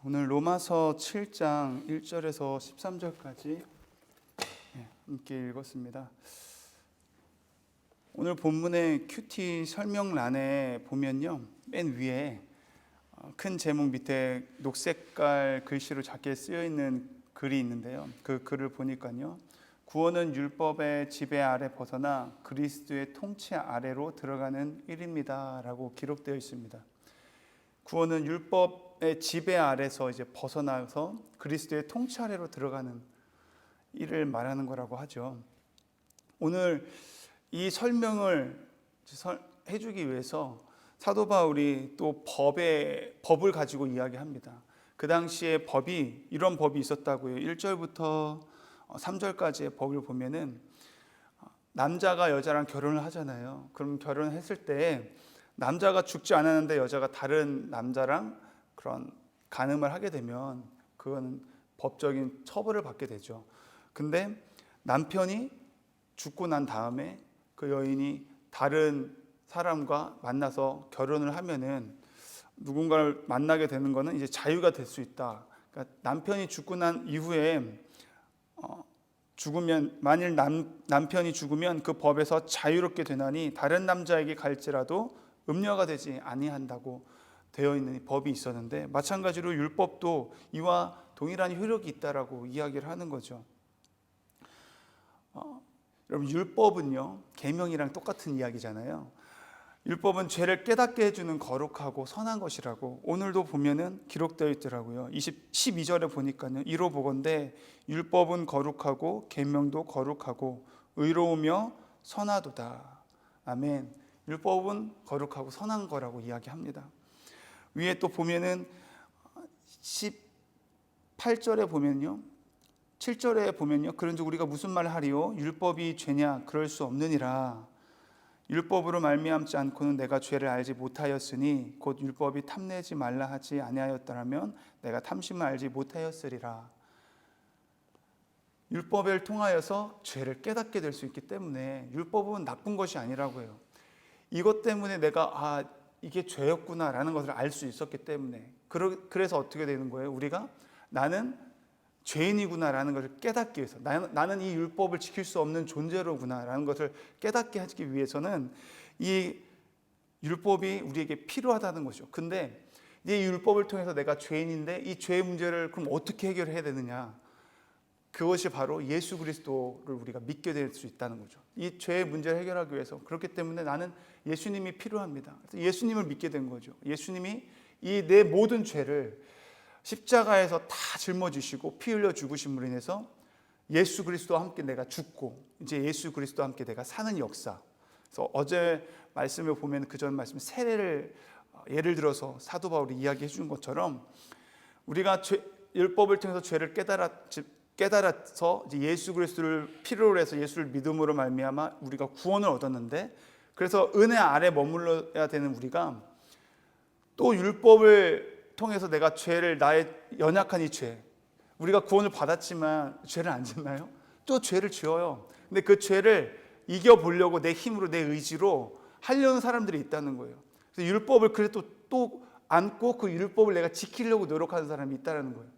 오늘 로마서 7장 1절에서 13절까지 함께 읽었습니다. 오늘 본문의 큐티 설명란에 보면요, 맨 위에 큰 제목 밑에 녹색깔 글씨로 작게 쓰여 있는 글이 있는데요, 그 글을 보니까요, 구원은 율법의 지배 아래 벗어나 그리스도의 통치 아래로 들어가는 일입니다 라고 기록되어 있습니다. 구원은 율법의 지배 아래서 이제 벗어나서 그리스도의 통치 아래로 들어가는 일을 말하는 거라고 하죠. 오늘 이 설명을 해주기 위해서 사도 바울이 또 법을 가지고 이야기합니다. 그 당시에 이런 법이 있었다고요. 1절부터 3절까지의 법을 보면은 남자가 여자랑 결혼을 하잖아요. 그럼 결혼했을 때 남자가 죽지 않았는데 여자가 다른 남자랑 그런 간음을 하게 되면 그건 법적인 처벌을 받게 되죠. 근데 남편이 죽고 난 다음에 그 여인이 다른 사람과 만나서 결혼을 하면은 누군가를 만나게 되는 거는 이제 자유가 될 수 있다. 그러니까 남편이 죽고 난 이후에 만일 남편이 죽으면 그 법에서 자유롭게 되나니 다른 남자에게 갈지라도 음녀가 되지 아니한다고 되어 있는 법이 있었는데, 마찬가지로 율법도 이와 동일한 효력이 있다라고 이야기를 하는 거죠. 여러분, 율법은요, 계명이랑 똑같은 이야기잖아요. 율법은 죄를 깨닫게 해주는 거룩하고 선한 것이라고 오늘도 보면은 기록되어 있더라고요. 12절에 보니까요, 이로 보건대 율법은 거룩하고 계명도 거룩하고 의로우며 선하도다. 아멘. 율법은 거룩하고 선한 거라고 이야기합니다. 위에 또 보면은 18절에 보면요, 7절에 보면요, 그런즉 우리가 무슨 말을 하리요? 율법이 죄냐? 그럴 수 없느니라. 율법으로 말미암지 않고는 내가 죄를 알지 못하였으니 곧 율법이 탐내지 말라 하지 아니하였더라면 내가 탐심을 알지 못하였으리라. 율법을 통하여서 죄를 깨닫게 될 수 있기 때문에 율법은 나쁜 것이 아니라고요. 이것 때문에 내가 이게 죄였구나라는 것을 알 수 있었기 때문에, 그래서 어떻게 되는 거예요? 우리가 나는 죄인이구나라는 것을 깨닫기 위해서, 나는 이 율법을 지킬 수 없는 존재로구나라는 것을 깨닫게 하기 위해서는 이 율법이 우리에게 필요하다는 거죠. 근데 이 율법을 통해서 내가 죄인인데 이 죄의 문제를 그럼 어떻게 해결해야 되느냐? 그것이 바로 예수 그리스도를 우리가 믿게 될 수 있다는 거죠. 이 죄의 문제를 해결하기 위해서. 그렇기 때문에 나는 예수님이 필요합니다. 그래서 예수님을 믿게 된 거죠. 예수님이 이 내 모든 죄를 십자가에서 다 짊어지시고 피 흘려 죽으심으로 인해서 예수 그리스도와 함께 내가 죽고 이제 예수 그리스도와 함께 내가 사는 역사. 그래서 어제 말씀을 보면 그 전 말씀 세례를 예를 들어서 사도 바울이 이야기해 준 것처럼 우리가 율법을 통해서 죄를 깨달아서 이제 예수 그리스도를 필요로 해서 예수를 믿음으로 말미암아 우리가 구원을 얻었는데, 그래서 은혜 아래 머물러야 되는 우리가 또 율법을 통해서 내가 나의 연약한 이 죄, 우리가 구원을 받았지만 죄를 안 짓나요? 또 죄를 지어요. 근데 그 죄를 이겨보려고 내 힘으로 내 의지로 하려는 사람들이 있다는 거예요. 그래서 율법을 그래도 또 안고 그 율법을 내가 지키려고 노력하는 사람이 있다는 거예요.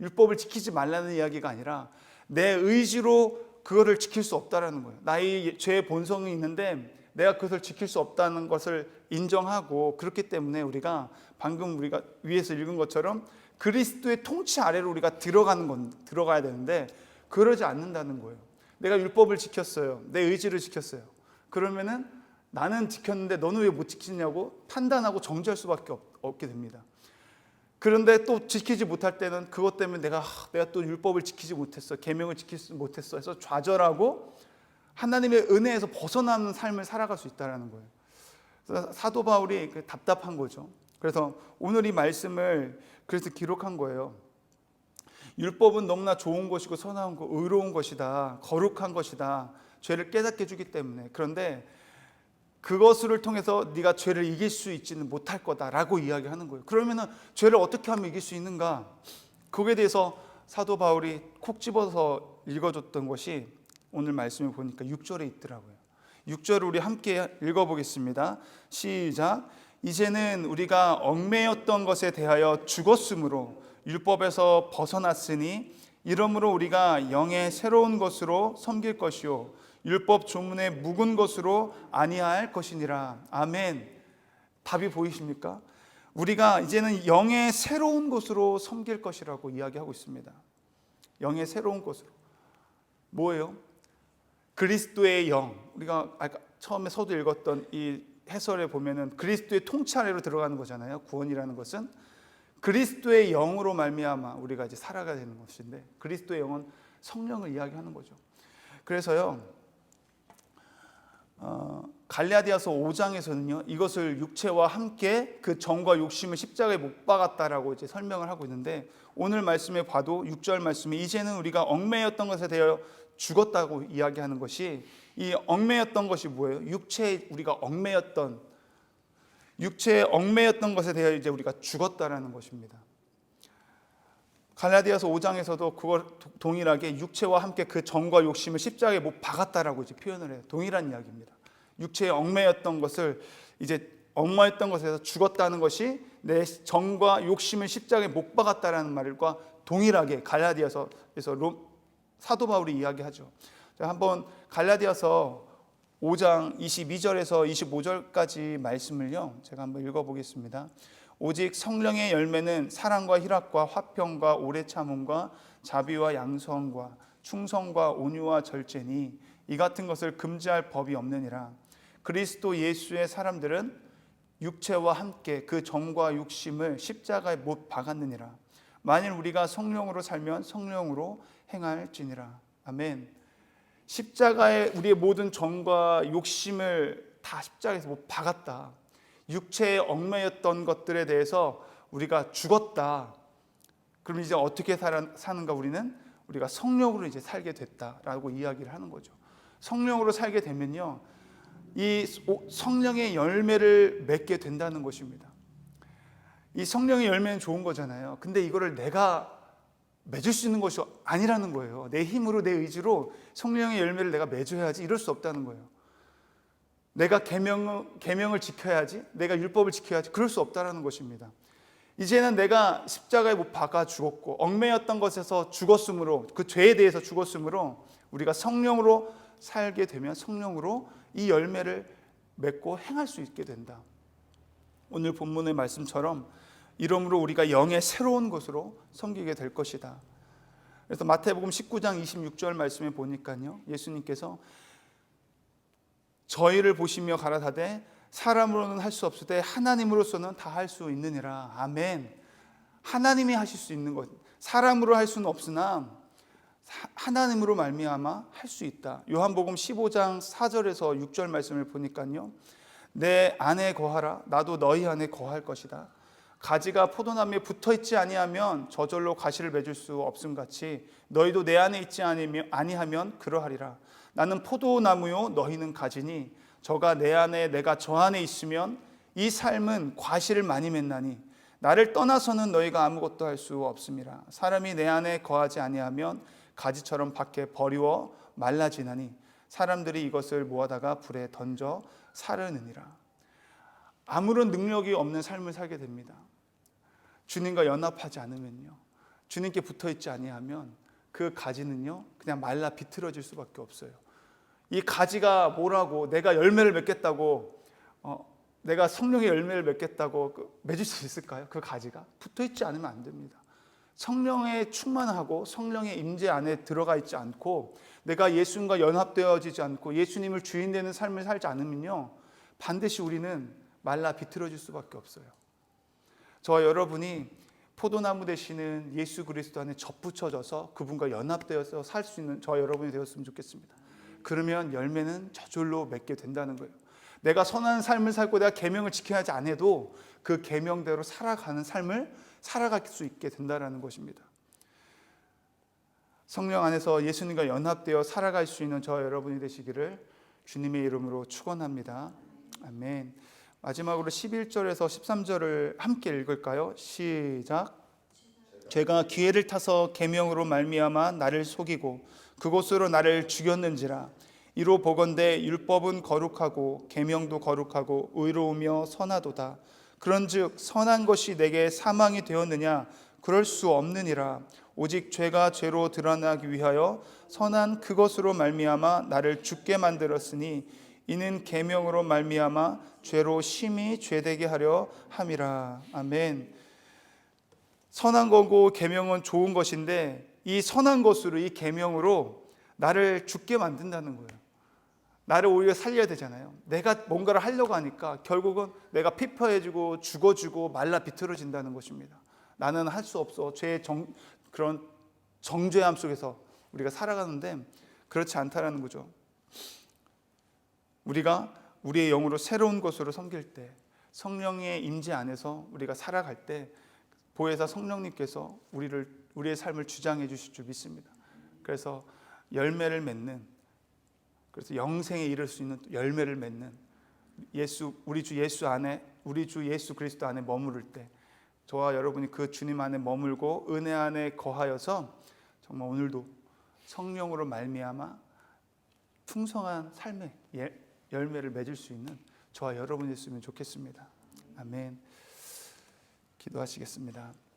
율법을 지키지 말라는 이야기가 아니라 내 의지로 그거를 지킬 수 없다는 거예요. 나의 죄의 본성이 있는데 내가 그것을 지킬 수 없다는 것을 인정하고, 그렇기 때문에 우리가 방금 우리가 위에서 읽은 것처럼 그리스도의 통치 아래로 우리가 들어가야 되는데 그러지 않는다는 거예요. 내가 율법을 지켰어요. 내 의지를 지켰어요. 그러면은 나는 지켰는데 너는 왜 못 지키냐고 판단하고 정죄할 수밖에 없게 됩니다. 그런데 또 지키지 못할 때는 그것 때문에 내가 또 율법을 지키지 못했어, 계명을 지키지 못했어 해서 좌절하고 하나님의 은혜에서 벗어나는 삶을 살아갈 수 있다는 거예요. 그래서 사도 바울이 답답한 거죠. 그래서 오늘 이 말씀을 그래서 기록한 거예요. 율법은 너무나 좋은 것이고 선한 것, 의로운 것이다, 거룩한 것이다, 죄를 깨닫게 해주기 때문에. 그런데 그것을 통해서 네가 죄를 이길 수 있지는 못할 거다라고 이야기하는 거예요. 그러면은 죄를 어떻게 하면 이길 수 있는가? 거기에 대해서 사도 바울이 콕 집어서 읽어줬던 것이 오늘 말씀을 보니까 6절에 있더라고요. 6절을 우리 함께 읽어보겠습니다. 시작. 이제는 우리가 얽매였던 것에 대하여 죽었으므로 율법에서 벗어났으니 이러므로 우리가 영의 새로운 것으로 섬길 것이요 율법 조문의 묵은 것으로 아니할 것이니라. 아멘. 답이 보이십니까? 우리가 이제는 영의 새로운 것으로 섬길 것이라고 이야기하고 있습니다. 영의 새로운 것으로. 뭐예요? 그리스도의 영. 우리가 아까 처음에 서두 읽었던 이 해설에 보면은 그리스도의 통치 아래로 들어가는 거잖아요. 구원이라는 것은 그리스도의 영으로 말미암아 우리가 이제 살아가야 되는 것인데, 그리스도의 영은 성령을 이야기하는 거죠. 그래서요, 갈라디아서 5장에서는요 이것을 육체와 함께 그 정과 욕심을 십자가에 못 박았다라고 이제 설명을 하고 있는데, 오늘 말씀에 봐도 6절 말씀에 이제는 우리가 얽매였던 것에 대하여 죽었다고 이야기하는 것이, 이 얽매였던 것이 뭐예요? 육체에 우리가 얽매였던, 육체에 얽매였던 것에 대하여 이제 우리가 죽었다라는 것입니다. 갈라디아서 5장에서도 그걸 동일하게 육체와 함께 그 정과 욕심을 십자가에 못 박았다라고 이제 표현을 해요. 동일한 이야기입니다. 육체에 얽매였던 것을 이제 얽매였던 것에서 죽었다는 것이 내 정과 욕심을 십자가에 못 박았다라는 말과 동일하게 갈라디아서에서 사도 바울이 이야기하죠. 자, 한번 갈라디아서 5장 22절에서 25절까지 말씀을요 제가 한번 읽어보겠습니다. 오직 성령의 열매는 사랑과 희락과 화평과 오래 참음과 자비와 양성과 충성과 온유와 절제니 이 같은 것을 금지할 법이 없느니라. 그리스도 예수의 사람들은 육체와 함께 그 정과 욕심을 십자가에 못 박았느니라. 만일 우리가 성령으로 살면 성령으로 행할지니라. 아멘. 십자가에 우리의 모든 정과 욕심을 다 십자가에서 못 박았다. 육체에 얽매였던 것들에 대해서 우리가 죽었다. 그럼 이제 어떻게 사는가? 우리가 성령으로 이제 살게 됐다라고 이야기를 하는 거죠. 성령으로 살게 되면요, 이 성령의 열매를 맺게 된다는 것입니다. 이 성령의 열매는 좋은 거잖아요. 근데 이거를 내가 맺을 수 있는 것이 아니라는 거예요. 내 힘으로, 내 의지로 성령의 열매를 내가 맺어야지, 이럴 수 없다는 거예요. 내가 계명을 지켜야지, 내가 율법을 지켜야지, 그럴 수 없다는 것입니다. 이제는 내가 십자가에 못 박아 죽었고 얽매였던 것에서 죽었으므로, 그 죄에 대해서 죽었으므로 우리가 성령으로 살게 되면 성령으로 이 열매를 맺고 행할 수 있게 된다. 오늘 본문의 말씀처럼 이러므로 우리가 영의 새로운 것으로 섬기게 될 것이다. 그래서 마태복음 19장 26절 말씀에 보니까요, 예수님께서 저희를 보시며 가라사대 사람으로는 할 수 없으되 하나님으로서는 다 할 수 있느니라. 아멘. 하나님이 하실 수 있는 것, 사람으로 할 수는 없으나 하나님으로 말미암아 할 수 있다. 요한복음 15장 4절에서 6절 말씀을 보니까요, 내 안에 거하라 나도 너희 안에 거할 것이다. 가지가 포도나무에 붙어있지 아니하면 저절로 가시를 맺을 수 없음같이 너희도 내 안에 있지 아니하면 그러하리라. 나는 포도나무요 너희는 가지니 저가 내 안에 내가 저 안에 있으면 이 삶은 과실을 많이 맺나니 나를 떠나서는 너희가 아무것도 할 수 없음이라. 사람이 내 안에 거하지 아니하면 가지처럼 밖에 버리워 말라지나니 사람들이 이것을 모아다가 불에 던져 사르느니라. 아무런 능력이 없는 삶을 살게 됩니다. 주님과 연합하지 않으면요, 주님께 붙어있지 아니하면 그 가지는요 그냥 말라 비틀어질 수밖에 없어요. 이 가지가 뭐라고, 내가 열매를 맺겠다고, 내가 성령의 열매를 맺겠다고 맺을 수 있을까요? 그 가지가 붙어있지 않으면 안 됩니다. 성령에 충만하고 성령의 임재 안에 들어가 있지 않고 내가 예수님과 연합되어지지 않고 예수님을 주인 되는 삶을 살지 않으면요, 반드시 우리는 말라 비틀어질 수밖에 없어요. 저와 여러분이 포도나무 되시는 예수 그리스도 안에 접붙여져서 그분과 연합되어서 살 수 있는 저와 여러분이 되었으면 좋겠습니다. 그러면 열매는 저절로 맺게 된다는 거예요. 내가 선한 삶을 살고 내가 계명을 지켜야 하지 않아도 그 계명대로 살아가는 삶을 살아갈 수 있게 된다는 것입니다. 성령 안에서 예수님과 연합되어 살아갈 수 있는 저와 여러분이 되시기를 주님의 이름으로 축원합니다. 아멘. 마지막으로 11절에서 13절을 함께 읽을까요? 시작. 죄가 기회를 타서 계명으로 말미암아 나를 속이고 그곳으로 나를 죽였는지라. 이로 보건대 율법은 거룩하고 계명도 거룩하고 의로우며 선하도다. 그런즉 선한 것이 내게 사망이 되었느냐? 그럴 수 없느니라. 오직 죄가 죄로 드러나기 위하여 선한 그것으로 말미암아 나를 죽게 만들었으니 이는 계명으로 말미암아 죄로 심히 죄되게 하려 함이라. 아멘. 선한 거고 계명은 좋은 것인데 이 선한 것으로, 이 계명으로 나를 죽게 만든다는 거예요. 나를 오히려 살려야 되잖아요. 내가 뭔가를 하려고 하니까 결국은 내가 피폐해지고 죽어지고 말라 비틀어진다는 것입니다. 나는 할 수 없어. 죄의 그런 정죄함 속에서 우리가 살아가는데 그렇지 않다라는 거죠. 우리가 우리의 영으로 새로운 것으로 섬길 때, 성령의 임재 안에서 우리가 살아갈 때 보혜사 성령님께서 우리의 삶을 주장해 주실 줄 믿습니다. 그래서 열매를 맺는, 그래서 영생에 이를 수 있는 열매를 맺는 우리 주 예수 그리스도 안에 머무를 때 저와 여러분이 그 주님 안에 머물고 은혜 안에 거하여서 정말 오늘도 성령으로 말미암아 풍성한 삶의 열매를 맺을 수 있는 저와 여러분이 됐으면 좋겠습니다. 아멘. 기도하시겠습니다.